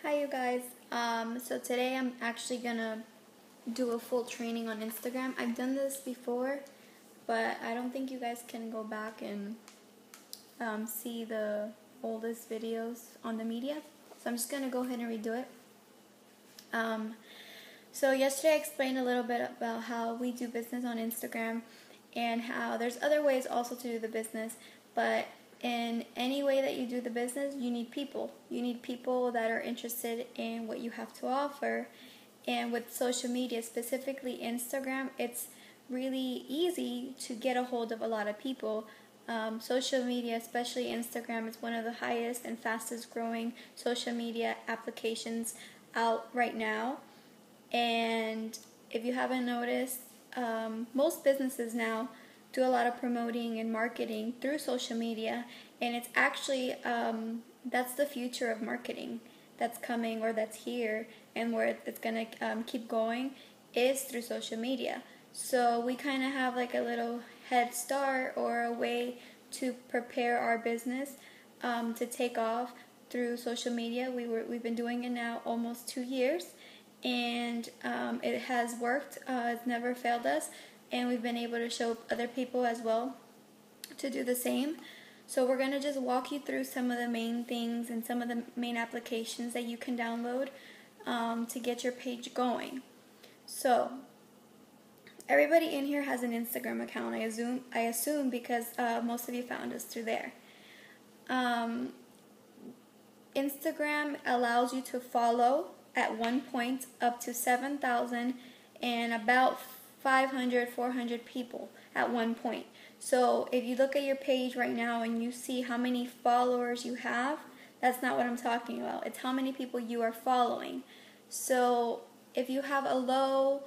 Hi you guys. So today I'm actually gonna do a full training on Instagram. I've done this before, but I don't think you guys can go back and see the oldest videos on the media. So I'm just gonna go ahead and redo it. So yesterday I explained a little bit about how we do business on Instagram and how there's other ways also to do the business, but in any way that you do the business, you need people. You need people that are interested in what you have to offer. And with social media, specifically Instagram, it's really easy to get a hold of a lot of people. Social media, especially Instagram, is one of the highest and fastest growing social media applications out right now. And if you haven't noticed, most businesses now do a lot of promoting and marketing through social media, and it's actually that's the future of marketing that's coming or that's here, and where it's going to keep going is through social media. So we kind of have like a little head start or a way to prepare our business to take off through social media. We've been doing it now almost 2 years, and it has worked. It's never failed us, and we've been able to show other people as well to do the same. So we're going to just walk you through some of the main things and some of the main applications that you can download to get your page going. So everybody in here has an Instagram account, I assume because most of you found us through there. Instagram allows you to follow at one point up to 7,000 and about 500, 400 people at one point. So if you look at your page right now and you see how many followers you have, that's not what I'm talking about. It's how many people you are following. So if you have a low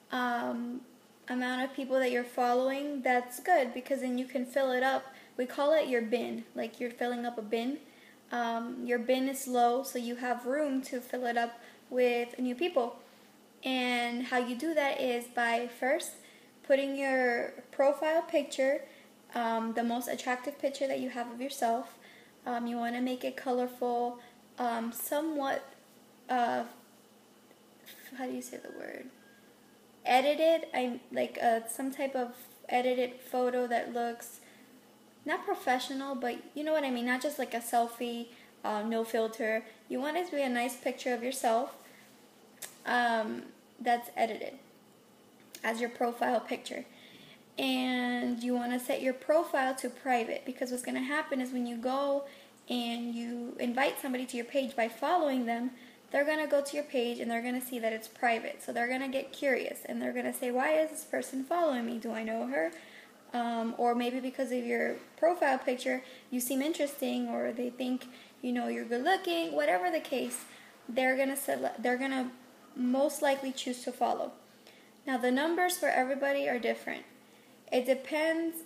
amount of people that you're following, that's good, because then you can fill it up. We call it your bin, like you're filling up a bin. Your bin is low, so you have room to fill it up with new people. And how you do that is by first putting your profile picture, the most attractive picture that you have of yourself. You want to make it colorful, somewhat, how do you say the word? Edited. Some type of edited photo that looks not professional, but you know what I mean. Not just like a selfie, no filter. You want it to be a nice picture of yourself that's edited as your profile picture. And you want to set your profile to private, because what's going to happen is when you go and you invite somebody to your page by following them, they're going to go to your page and they're going to see that it's private. So they're going to get curious and they're going to say, why is this person following me? Do I know her? Or maybe because of your profile picture, you seem interesting, or they think, you're good looking. Whatever the case, they're gonna most likely choose to follow. Now the numbers for everybody are different. It depends.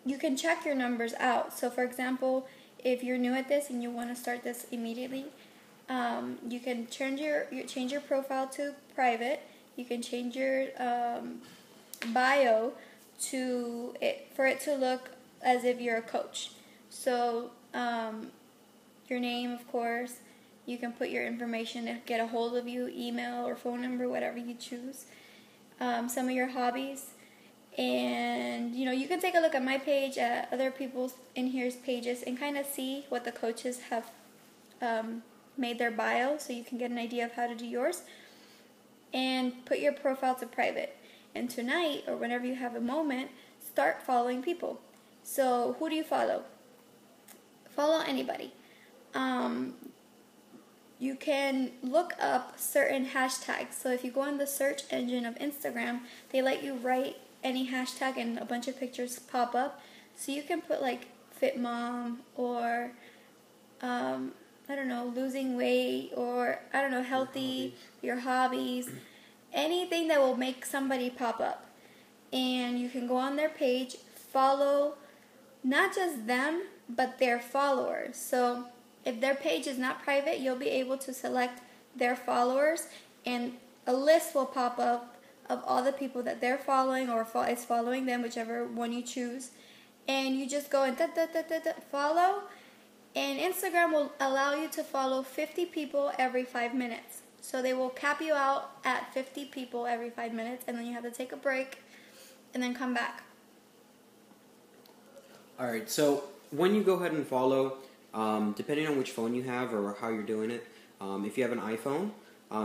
You can check your numbers out. So for example, if you're new at this and you want to start this immediately, you can change your profile to private. You can change your bio for it to look as if you're a coach. So your name, of course. You can put your information to get a hold of you, email or phone number, whatever you choose. Some of your hobbies. And you can take a look at my page, at other people's in here's pages, and kind of see what the coaches have made their bio, so you can get an idea of how to do yours. And put your profile to private. And tonight, or whenever you have a moment, start following people. So who do you follow? Follow anybody. You can look up certain hashtags. So if you go on the search engine of Instagram, they let you write any hashtag and a bunch of pictures pop up. So you can put like fit mom, or losing weight, or healthy, your hobbies, anything that will make somebody pop up. And you can go on their page, follow not just them, but their followers. So if their page is not private, you'll be able to select their followers, and a list will pop up of all the people that they're following or is following them, whichever one you choose. And you just go and follow, And Instagram will allow you to follow 50 people every 5 minutes. So they will cap you out at 50 people every 5 minutes, and then you have to take a break and then come back. Alright, so when you go ahead and follow, depending on which phone you have or how you're doing it, if you have an iPhone,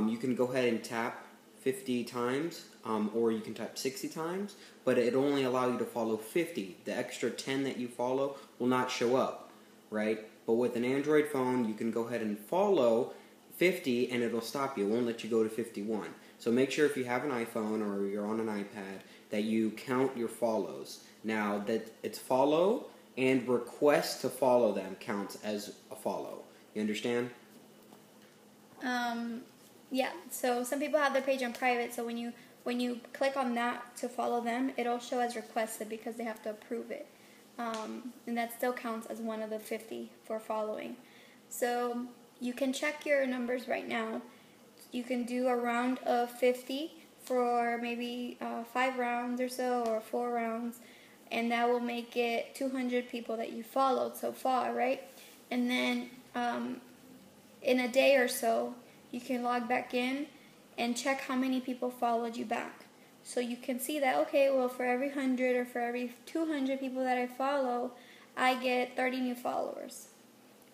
you can go ahead and tap 50 times, or you can tap 60 times, but it'll only allow you to follow 50. The extra 10 that you follow will not show up, right? But with an Android phone, you can go ahead and follow 50 and it'll stop you. It won't let you go to 51. So make sure if you have an iPhone or you're on an iPad that you count your follows. Now that it's follow and request to follow them counts as a follow. You understand? Yeah, so some people have their page on private, so when you click on that to follow them, it'll show as requested because they have to approve it. And that still counts as one of the 50 for following. So you can check your numbers right now. You can do a round of 50 for maybe 5 rounds or so, or 4 rounds, and that will make it 200 people that you followed so far, right? And then in a day or so, you can log back in and check how many people followed you back. So you can see that, okay, well, for every 100 or for every 200 people that I follow, I get 30 new followers.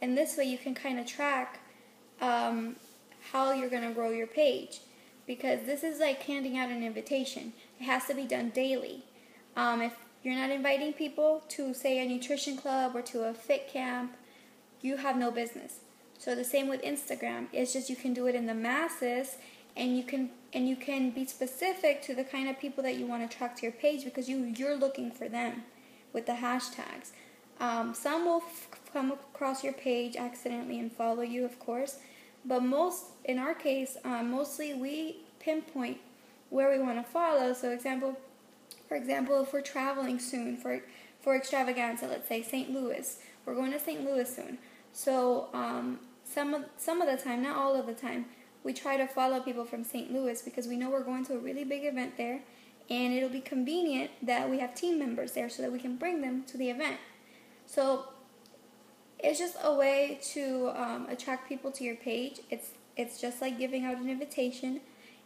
And this way you can kind of track how you're going to grow your page. Because this is like handing out an invitation. It has to be done daily. If you're not inviting people to, say, a nutrition club or to a fit camp, you have no business. So the same with Instagram. It's just you can do it in the masses, and you can be specific to the kind of people that you want to attract to your page because you're looking for them with the hashtags. Some will come across your page accidentally and follow you, of course, but in our case, mostly we pinpoint where we want to follow. So for example, if we're traveling soon for extravaganza, let's say St. Louis, we're going to St. Louis soon. So some of the time, not all of the time, we try to follow people from St. Louis because we know we're going to a really big event there, and it'll be convenient that we have team members there so that we can bring them to the event. So it's just a way to attract people to your page. It's just like giving out an invitation.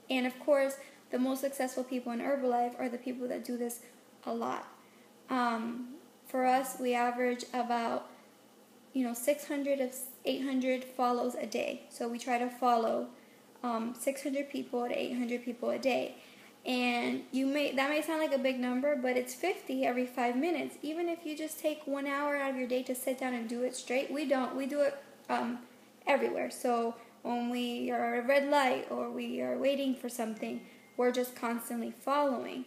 And of course, the most successful people in Herbalife are the people that do this a lot. For us, we average about 600 to 800 follows a day. So we try to follow 600 people to 800 people a day. And that may sound like a big number, but it's 50 every 5 minutes. Even if you just take 1 hour out of your day to sit down and do it straight, we do it everywhere. So when we are at a red light or we are waiting for something, we're just constantly following.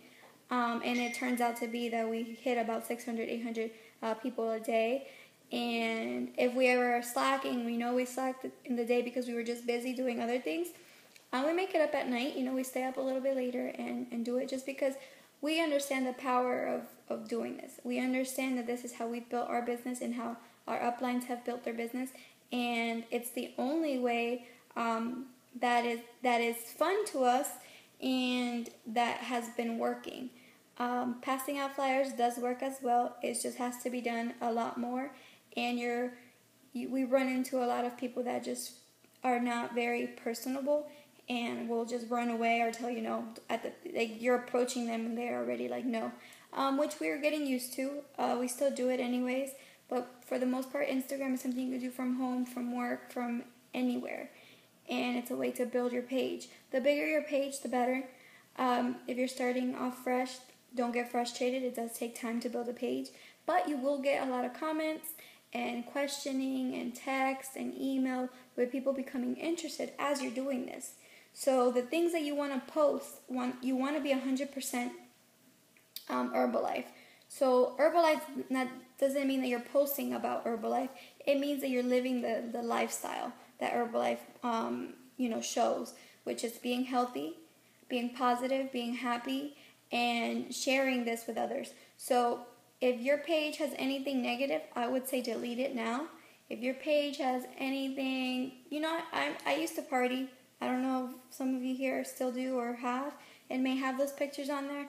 And it turns out to be that we hit about 600, 800 people a day. And if we ever are slacking, we know we slacked in the day because we were just busy doing other things, we make it up at night. We stay up a little bit later and do it just because we understand the power of doing this. We understand that this is how we built our business and how our uplines have built their business, and it's the only way that is fun to us and that has been working. Passing out flyers does work as well. It just has to be done a lot more. And we run into a lot of people that just are not very personable and will just run away or tell you no. You're approaching them and they're already like no, which we're getting used to. We still do it anyways, but for the most part, Instagram is something you can do from home, from work, from anywhere, and it's a way to build your page. The bigger your page, the better. If you're starting off fresh, don't get frustrated. It does take time to build a page, but you will get a lot of comments and questioning and text and email with people becoming interested as you're doing this. So the things that you want to post, you want to be 100% Herbalife. So Herbalife doesn't mean that you're posting about Herbalife. It means that you're living the lifestyle that Herbalife shows, which is being healthy, being positive, being happy, and sharing this with others. So if your page has anything negative, I would say delete it now. If your page has anything, I used to party. I don't know if some of you here still do or have and may have those pictures on there.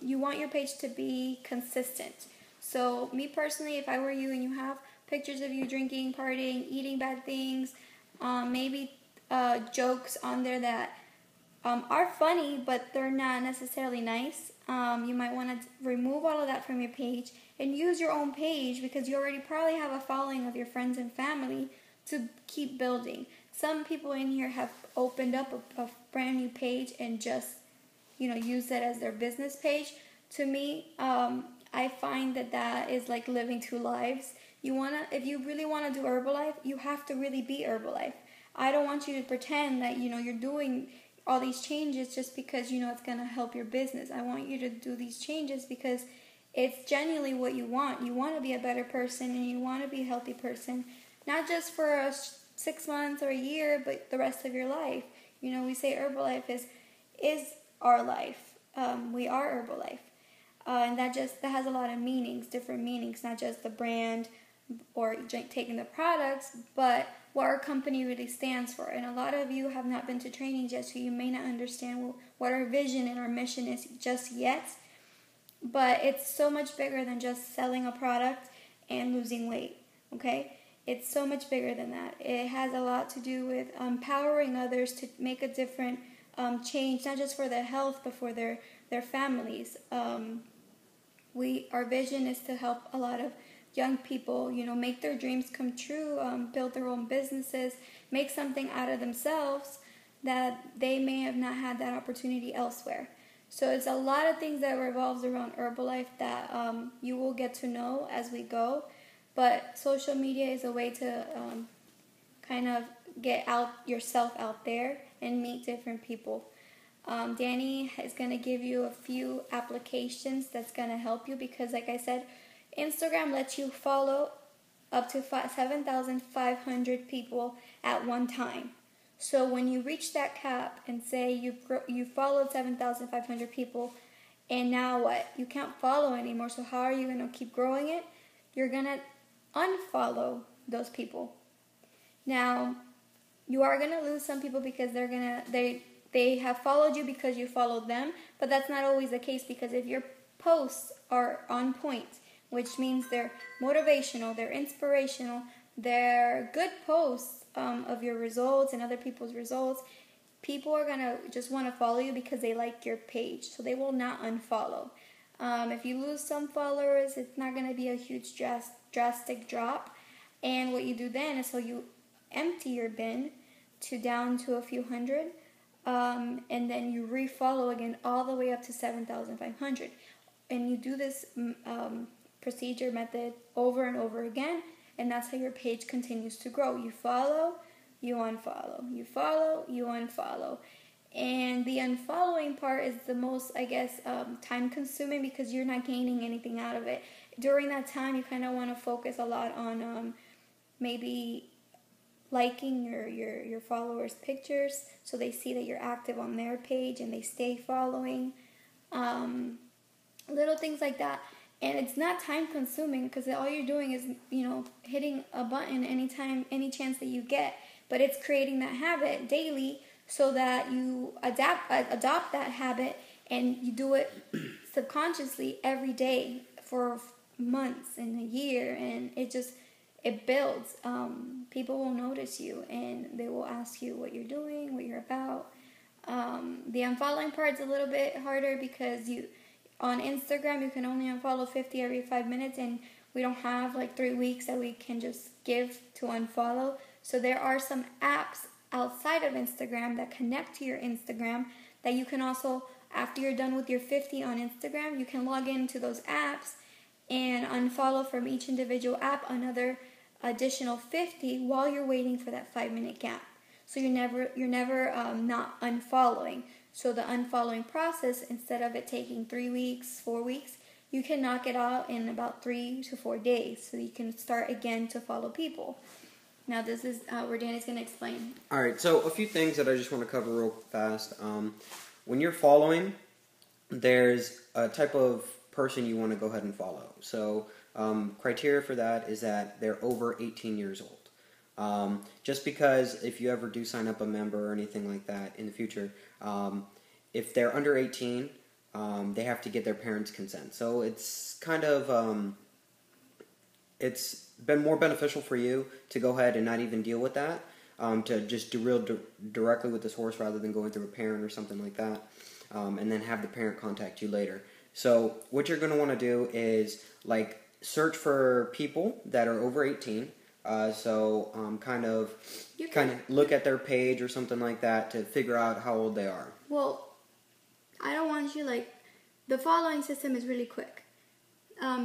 You want your page to be consistent. So me personally, if I were you and you have, pictures of you drinking, partying, eating bad things, maybe jokes on there that are funny, but they're not necessarily nice. You might want to remove all of that from your page and use your own page, because you already probably have a following of your friends and family to keep building. Some people in here have opened up a brand new page and just, use that as their business page. To me, I find that is like living two lives. If you really want to do Herbalife, you have to really be Herbalife. I don't want you to pretend that, you're doing all these changes just because it's going to help your business. I want you to do these changes because it's genuinely what you want. You want to be a better person, and you want to be a healthy person, not just for 6 months or a year, but the rest of your life. We say Herbalife is our life. We are Herbalife. And that has a lot of meanings, different meanings, not just the brand or taking the products, but what our company really stands for. And a lot of you have not been to trainings yet, so you may not understand what our vision and our mission is just yet. But it's so much bigger than just selling a product and losing weight, okay? It's so much bigger than that. It has a lot to do with empowering others to make a different change, not just for their health, but for their families. Our vision is to help a lot of young people, make their dreams come true, build their own businesses, make something out of themselves that they may have not had that opportunity elsewhere. So it's a lot of things that revolves around Herbalife that you will get to know as we go. But social media is a way to kind of get yourself out there and meet different people. Danny is going to give you a few applications that's going to help you, because like I said, Instagram lets you follow up to 7,500 people at one time. So when you reach that cap and say you followed 7,500 people, and now what? You can't follow anymore. So how are you going to keep growing it? You're going to unfollow those people. Now, you are going to lose some people because they have followed you because you followed them, but that's not always the case, because if your posts are on point, which means they're motivational, they're inspirational, they're good posts of your results and other people's results, people are going to just want to follow you because they like your page, so they will not unfollow. If you lose some followers, it's not going to be a huge drastic drop, and what you do then is, so you empty your bin down to a few hundred, and then you refollow again all the way up to 7,500, and you do this procedure method over and over again, and that's how your page continues to grow. You follow, you unfollow, you follow, you unfollow, and the unfollowing part is the most, I guess, time consuming, because you're not gaining anything out of it. During that time, you kind of want to focus a lot on maybe liking your followers' pictures, so they see that you're active on their page and they stay following. Little things like that. And it's not time consuming, because all you're doing is, hitting a button any chance that you get. But it's creating that habit daily, so that you adopt that habit, and you do it subconsciously every day for months and a year, and it builds. People will notice you, and they will ask you what you're doing, what you're about. The unfollowing part's a little bit harder, because on Instagram, you can only unfollow 50 every 5 minutes, and we don't have like 3 weeks that we can just give to unfollow. So there are some apps outside of Instagram that connect to your Instagram that you can also, after you're done with your 50 on Instagram, you can log into those apps and unfollow from each individual app another additional 50 while you're waiting for that 5-minute gap. So you're never not unfollowing. So the unfollowing process, instead of it taking 3 weeks, 4 weeks, you can knock it out in about 3 to 4 days. So you can start again to follow people. Now this is where Danny's going to explain. All right, so a few things that I just want to cover real fast. When you're following, there's a type of person you want to go ahead and follow. So criteria for that is that they're over 18 years old. Just because if you ever do sign up a member or anything like that in the future, if they're under 18, they have to get their parents' consent. So it's kind of it's been more beneficial for you to go ahead and not even deal with that, to just directly with the source rather than going through a parent or something like that, and then have the parent contact you later. So what you're going to want to do is like search for people that are over 18. Kind of look at their page or something like that to figure out how old they are. Well, I don't want you the following system is really quick.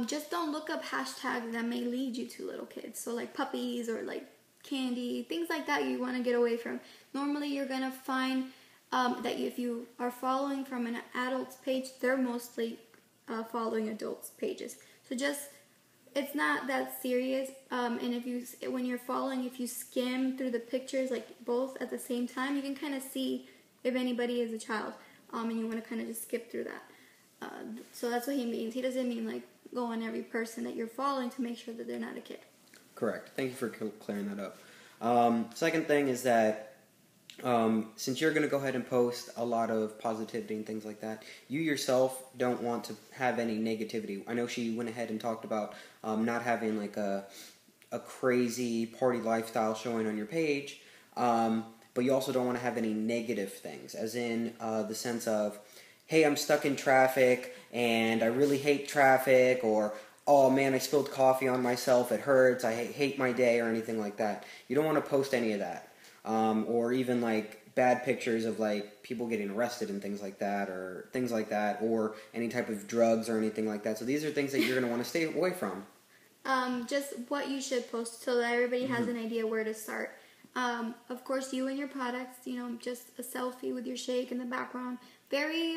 Just don't look up hashtags that may lead you to little kids. So like puppies or like candy, things like that you want to get away from. Normally you're going to find that if you are following from an adult's page, they're mostly following adults' pages. So just, it's not that serious. And when you're following, if you skim through the pictures, like both at the same time, you can kind of see if anybody is a child. And you want to kind of just skip through that. So that's what he means. He doesn't mean like go on every person that you're following to make sure that they're not a kid. Correct. Thank you for clearing that up. Second thing is that since you're going to go ahead and post a lot of positivity and things like that, you yourself don't want to have any negativity. I know she went ahead and talked about not having like a crazy party lifestyle showing on your page, but you also don't want to have any negative things, as in the sense of, hey, I'm stuck in traffic and I really hate traffic, or oh man, I spilled coffee on myself, it hurts, I hate my day, or anything like that. You don't want to post any of that. Or even like bad pictures of like people getting arrested and things like that, or any type of drugs or anything like that. So these are things that you're going to want to stay away from. Just what you should post so that everybody has an idea where to start. Of course, you and your products, just a selfie with your shake in the background. Very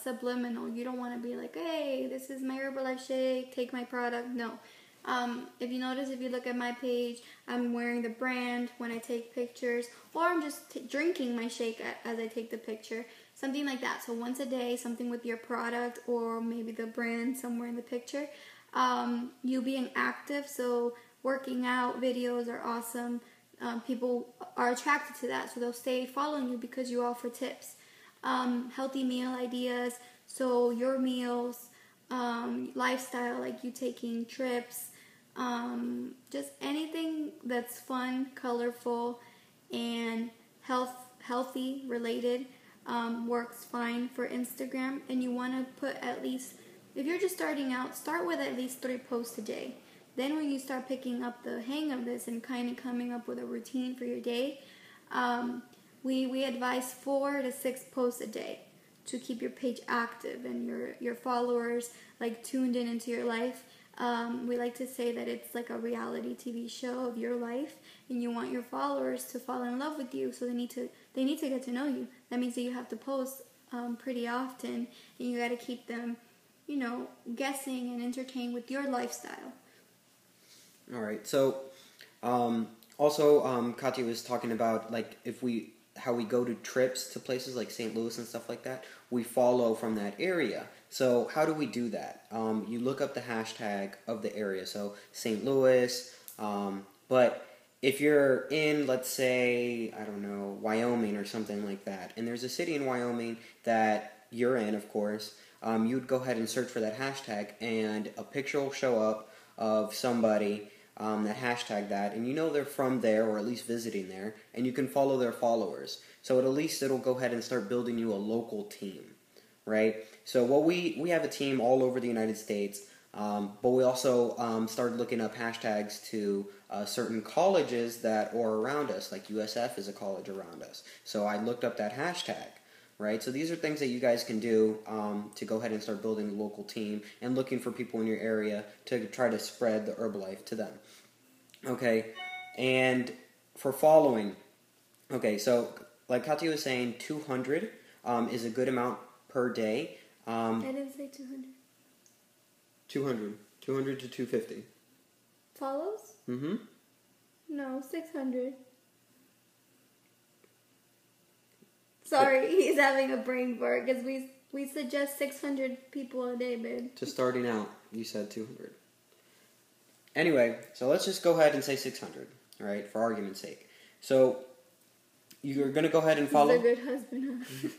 subliminal. You don't want to be like, hey, this is my Herbalife shake, take my product. No. If you notice, if you look at my page, I'm wearing the brand when I take pictures, or I'm just drinking my shake as I take the picture. Something like that. So once a day, something with your product or maybe the brand somewhere in the picture. You being active, so working out videos are awesome. People are attracted to that, so they'll stay following you because you offer tips. Healthy meal ideas, so your meals, lifestyle, like you taking trips, just anything that's fun, colorful, and healthy related works fine for Instagram. And you want to put at least, if you're just starting out, start with at least 3 posts a day. Then when you start picking up the hang of this and kind of coming up with a routine for your day, we advise 4 to 6 posts a day to keep your page active and your followers like tuned into your life. We like to say that it's like a reality TV show of your life, and you want your followers to fall in love with you, so they need to get to know you. That means that you have to post pretty often, and you got to keep them, guessing and entertained with your lifestyle. All right. So, also, Katya was talking about like how we go to trips to places like St. Louis and stuff like that. We follow from that area. So how do we do that? You look up the hashtag of the area. So St. Louis. But if you're in, let's say, I don't know, Wyoming or something like that, and there's a city in Wyoming that you're in, of course, you'd go ahead and search for that hashtag, and a picture will show up of somebody that hashtag that, and they're from there or at least visiting there, and you can follow their followers. So at least it'll go ahead and start building you a local team, right? So we have a team all over the United States, but we also started looking up hashtags to certain colleges that are around us, like USF is a college around us. So I looked up that hashtag. Right, so these are things that you guys can do to go ahead and start building a local team and looking for people in your area to try to spread the Herbalife to them. Okay, and for following, okay, so like Katya was saying, 200 is a good amount per day. I didn't say 200. 200 to 250. Follows? Mm-hmm. No, 600. Sorry, he's having a brain fart because we suggest 600 people a day, babe. To starting out, you said 200. Anyway, so let's just go ahead and say 600, all right, for argument's sake. So you're going to go ahead and follow. He's a good husband, huh?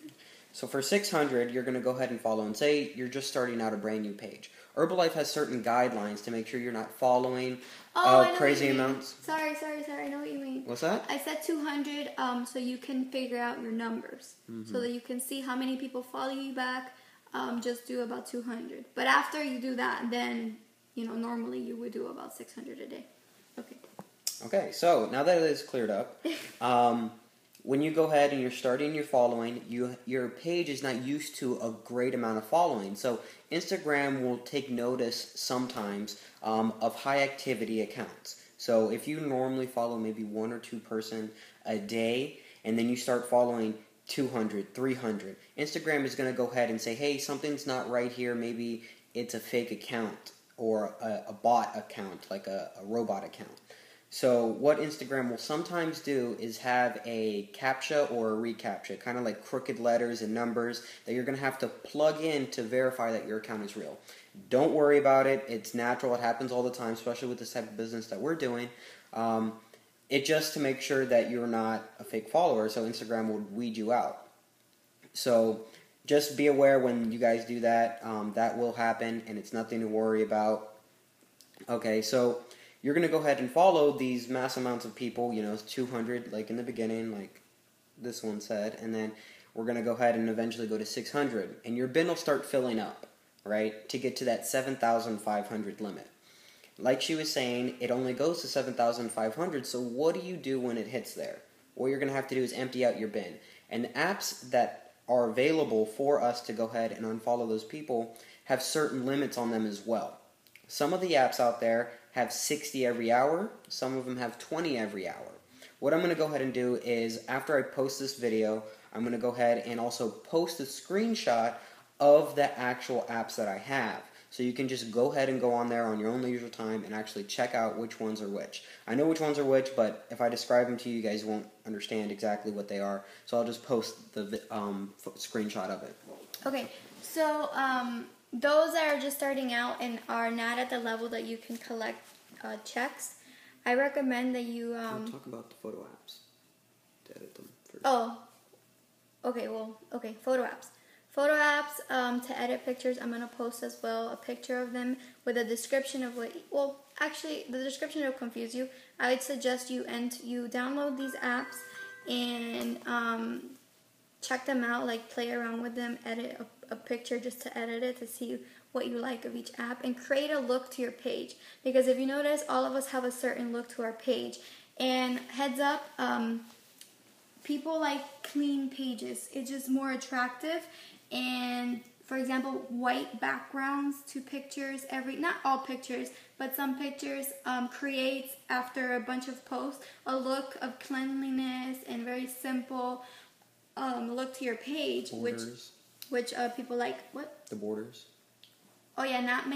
So for 600, you're going to go ahead and follow, and say you're just starting out a brand new page. Herbalife has certain guidelines to make sure you're not following crazy amounts. Sorry, I know what you mean. What's that? I said 200 so you can figure out your numbers. So that you can see how many people follow you back. Just do about 200. But after you do that, then, normally you would do about 600 a day. Okay. Okay, so now that it is cleared up, when you go ahead and you're starting your following, your page is not used to a great amount of following. So Instagram will take notice sometimes of high activity accounts. So if you normally follow maybe 1 or 2 person a day, and then you start following 200, 300, Instagram is going to go ahead and say, hey, something's not right here. Maybe it's a fake account or a bot account, like a robot account. So what Instagram will sometimes do is have a CAPTCHA or a reCAPTCHA, kind of like crooked letters and numbers that you're going to have to plug in to verify that your account is real. Don't worry about it. It's natural. It happens all the time, especially with this type of business that we're doing. It's just to make sure that you're not a fake follower, so Instagram will weed you out. So just be aware when you guys do that. That will happen, and it's nothing to worry about. Okay, so you're going to go ahead and follow these mass amounts of people, 200 like in the beginning, like this one said, and then we're going to go ahead and eventually go to 600, and your bin will start filling up, right, to get to that 7,500 limit. Like she was saying, it only goes to 7,500, so what do you do when it hits there? What you're going to have to do is empty out your bin. And the apps that are available for us to go ahead and unfollow those people have certain limits on them as well. Some of the apps out there have 60 every hour. Some of them have 20 every hour. What I'm going to go ahead and do is, after I post this video, I'm going to go ahead and also post a screenshot of the actual apps that I have. So you can just go ahead and go on there on your own leisure time and actually check out which ones are which. I know which ones are which, but if I describe them to you, you guys won't understand exactly what they are. So I'll just post the screenshot of it. Okay, so those that are just starting out and are not at the level that you can collect checks, I recommend that you... We'll talk about the photo apps to edit them first. Oh, okay, photo apps. Photo apps to edit pictures, I'm going to post as well a picture of them with a description of what... Well, actually, the description will confuse you. I would suggest you download these apps and check them out, like play around with them, edit a picture just to edit it to see what you like of each app, and create a look to your page. Because if you notice, all of us have a certain look to our page. And heads up, people like clean pages. It's just more attractive. And for example, white backgrounds to pictures, not all pictures, but some pictures creates, after a bunch of posts, a look of cleanliness and very simple look to your page. Borders. Which people like. What? The borders. Oh yeah, not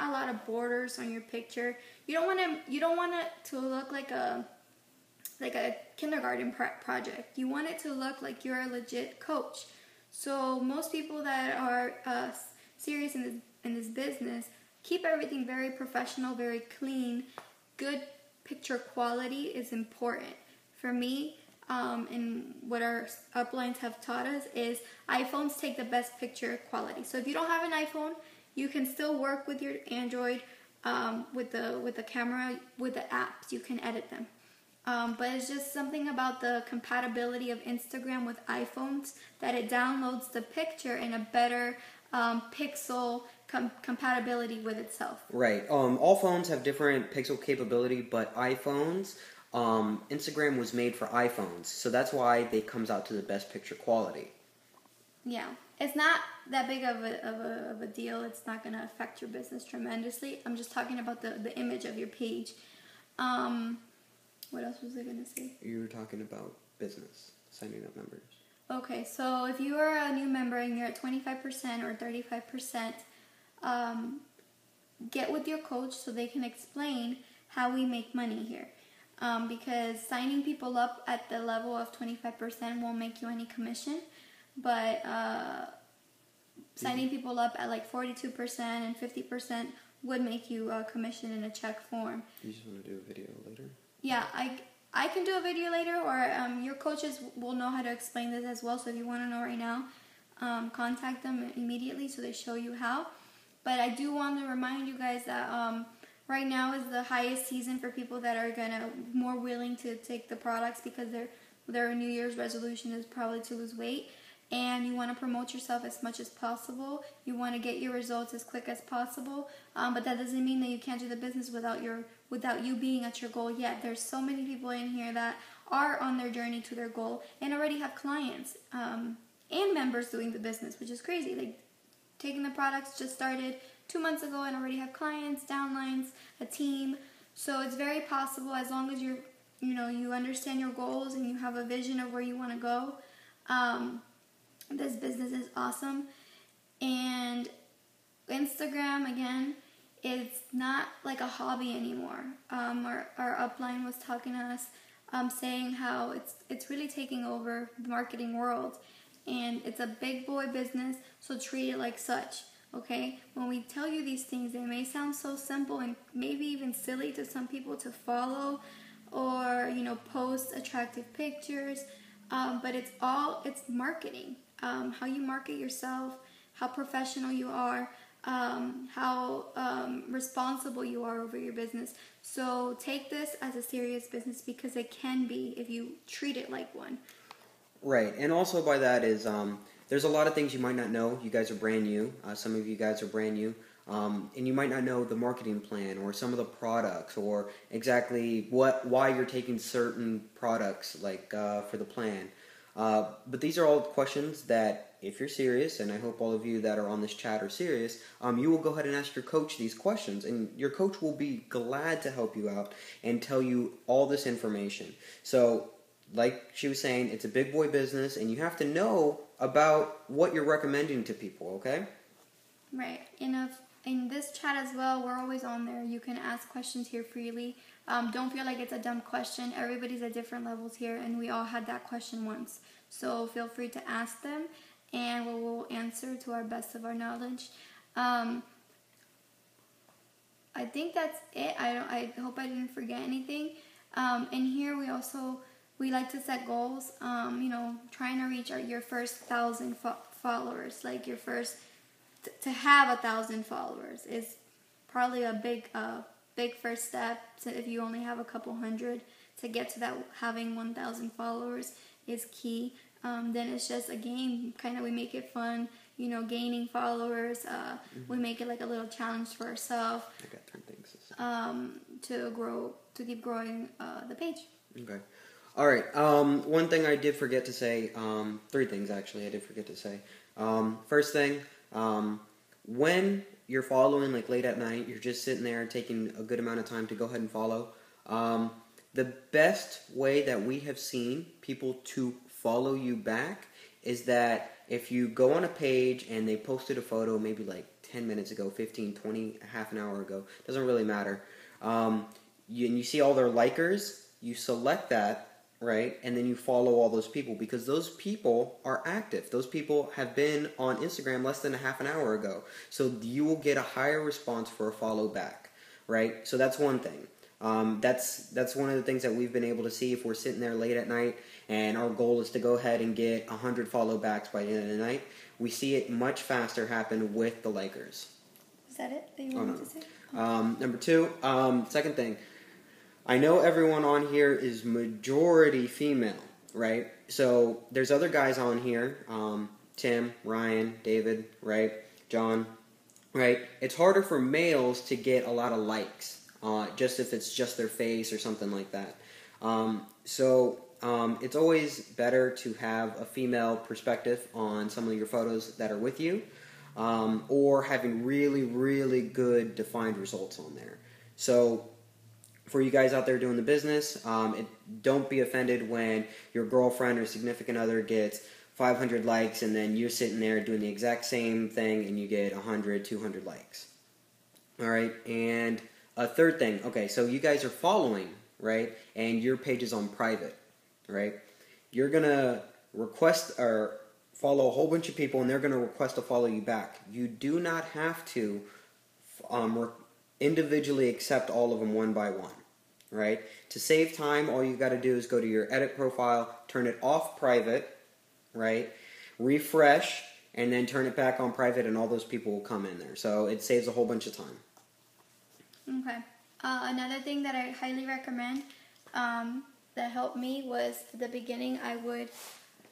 a lot of borders on your picture. You don't want it to look like a kindergarten project. You want it to look like you're a legit coach. So most people that are serious in this business keep everything very professional, very clean. Good picture quality is important. For me, and what our uplines have taught us is iPhones take the best picture quality. So if you don't have an iPhone, you can still work with your Android with the camera, with the apps. You can edit them. But it's just something about the compatibility of Instagram with iPhones that it downloads the picture in a better pixel compatibility with itself. Right. All phones have different pixel capability, but iPhones, Instagram was made for iPhones, so that's why it comes out to the best picture quality. Yeah. It's not that big of a deal. It's not going to affect your business tremendously. I'm just talking about the image of your page. What else was I going to say? You were talking about business, signing up members. Okay, so if you are a new member and you're at 25% or 35%, get with your coach so they can explain how we make money here. Because signing people up at the level of 25% won't make you any commission, but signing people up at like 42% and 50% would make you a commission in a check form. You just want to do a video later? Yeah, I can do a video later, or your coaches will know how to explain this as well. So if you want to know right now, contact them immediately so they show you how. But I do want to remind you guys that right now is the highest season for people that are more willing to take the products, because their New Year's resolution is probably to lose weight, and you want to promote yourself as much as possible. You want to get your results as quick as possible, but that doesn't mean that you can't do the business without you being at your goal yet. There's so many people in here that are on their journey to their goal and already have clients and members doing the business, which is crazy. Like, taking the products just started 2 months ago and already have clients, downlines, a team. So it's very possible, as long as you understand your goals and you have a vision of where you want to go. This business is awesome. And Instagram, again, it's not like a hobby anymore. Our upline was talking to us, saying how it's really taking over the marketing world, and it's a big boy business, so treat it like such. Okay, when we tell you these things, they may sound so simple and maybe even silly to some people to follow, or post attractive pictures, but it's marketing. How you market yourself, how professional you are, how responsible you are over your business. So take this as a serious business, because it can be if you treat it like one. Right, and also by that is there's a lot of things you might not know. You guys are brand new. Some of you guys are brand new. And you might not know the marketing plan or some of the products, or exactly why you're taking certain products, like for the plan. But these are all questions that, if you're serious, and I hope all of you that are on this chat are serious, you will go ahead and ask your coach these questions, and your coach will be glad to help you out and tell you all this information. So, like she was saying, it's a big boy business, and you have to know about what you're recommending to people, okay? Right. In this chat as well, we're always on there. You can ask questions here freely. Don't feel like it's a dumb question. Everybody's at different levels here, and we all had that question once. So feel free to ask them, and we will answer to our best of our knowledge. I think that's it. I hope I didn't forget anything. And here we like to set goals. Trying to reach your first 1,000 followers, like your first. To have 1,000 followers is probably a big first step. So if you only have a couple hundred, to get to that, having 1,000 followers is key. Then it's just a game. Kind of, we make it fun. Gaining followers. We make it like a little challenge for ourselves. I got 3 things to keep growing the page. Okay. All right. One thing I did forget to say. 3 things actually I did forget to say. First thing. When you're following, like late at night, you're just sitting there taking a good amount of time to go ahead and follow. The best way that we have seen people to follow you back is that if you go on a page and they posted a photo maybe like 10 minutes ago, 15, 20, half an hour ago, doesn't really matter, and you see all their likers, you select that, right, and then you follow all those people, because those people are active. Those people have been on Instagram less than a half an hour ago, so you will get a higher response for a follow back, right? So that's one thing. That's one of the things that we've been able to see if we're sitting there late at night and our goal is to go ahead and get 100 follow backs by the end of the night. We see it much faster happen with the likers. Is that it that you wanted to say? Number 2, second thing. I know everyone on here is majority female, right? So there's other guys on here, Tim, Ryan, David, right? John, right? It's harder for males to get a lot of likes, just if it's just their face or something like that. So it's always better to have a female perspective on some of your photos that are with you, or having really, really good defined results on there. So for you guys out there doing the business, don't be offended when your girlfriend or significant other gets 500 likes and then you're sitting there doing the exact same thing and you get 100, 200 likes. All right, and a third thing, okay, so you guys are following, right, and your page is on private, right? You're going to request or follow a whole bunch of people and they're going to request to follow you back. You do not have to individually accept all of them one by one, right? To save time, all you got to do is go to your edit profile, turn it off private, right? Refresh, and then turn it back on private, and all those people will come in there. So it saves a whole bunch of time. Okay. Another thing that I highly recommend that helped me was at the beginning I would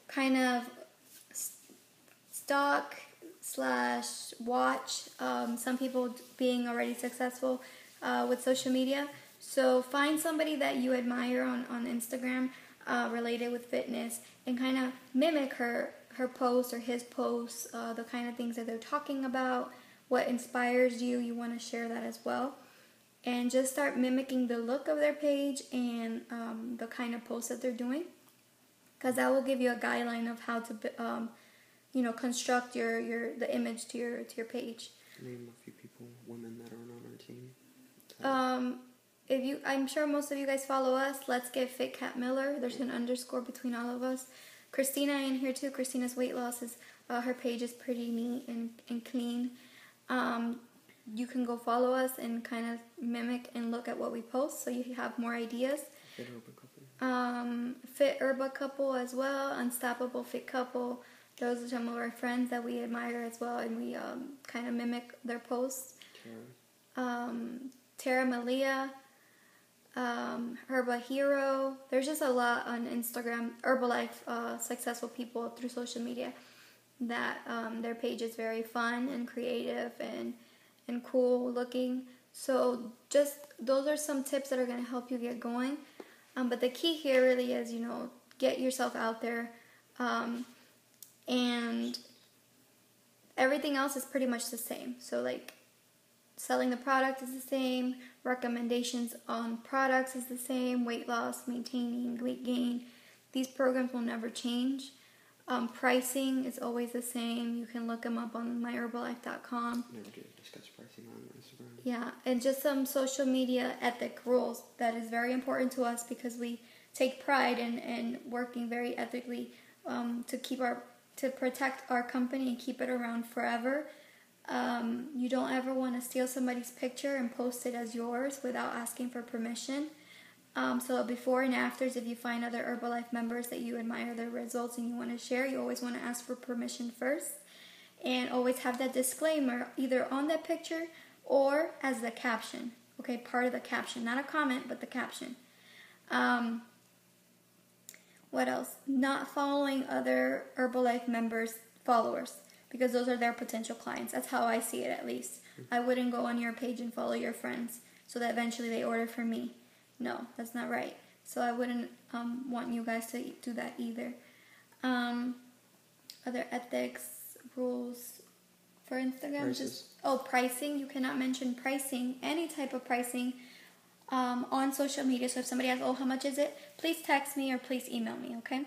kind of stalk / watch some people being already successful with social media. So find somebody that you admire on Instagram related with fitness and kind of mimic her posts or his posts, the kind of things that they're talking about, what inspires you. You want to share that as well. And just start mimicking the look of their page and the kind of posts that they're doing, because that will give you a guideline of how to construct the image to your page. Name a few people, women that aren't on our team. I'm sure most of you guys follow us. Let's Get Fit Cat Miller. There's an underscore between all of us. Christina in here too. Christina's weight loss is her page is pretty neat and clean. You can go follow us and kind of mimic and look at what we post, so you have more ideas. Fit Urban Couple. Fit Urban Couple as well. Unstoppable Fit Couple. Those are some of our friends that we admire as well, and we kind of mimic their posts. Tara Malia, Herba Hero. There's just a lot on Instagram. Herbalife, successful people through social media that their page is very fun and creative and cool looking. So just those are some tips that are going to help you get going. But the key here really is, get yourself out there. And everything else is pretty much the same. So like selling the product is the same, recommendations on products is the same, weight loss, maintaining weight gain. These programs will never change. Pricing is always the same. You can look them up on myherbalife.com. Never do discuss pricing on Instagram. Yeah, and just some social media ethic rules that is very important to us, because we take pride in working very ethically to protect our company and keep it around forever. You don't ever want to steal somebody's picture and post it as yours without asking for permission. So before and afters, if you find other Herbalife members that you admire their results and you want to share, you always want to ask for permission first. And always have that disclaimer either on that picture or as the caption. Okay, part of the caption. Not a comment, but the caption. What else? Not following other Herbalife members' followers, because those are their potential clients. That's how I see it, at least. I wouldn't go on your page and follow your friends so that eventually they order from me. No, that's not right. So I wouldn't want you guys to do that either. Other ethics, rules for Instagram. Pricing. You cannot mention pricing, any type of pricing, on social media. So if somebody asks, how much is it? Please text me or please email me, okay?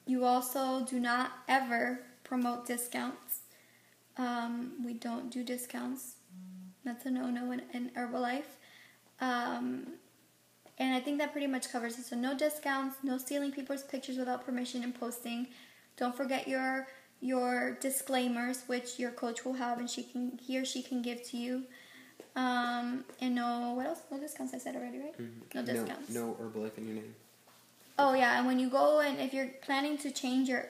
You also do not ever promote discounts. We don't do discounts. That's a no-no in Herbalife. And I think that pretty much covers it. So no discounts, no stealing people's pictures without permission and posting. Don't forget your disclaimers, which your coach will have and he or she can give to you. And what else? No discounts, I said already, right? Mm-hmm. No discounts. No Herbalife in your name. Oh yeah, and when you go and if you're planning to change your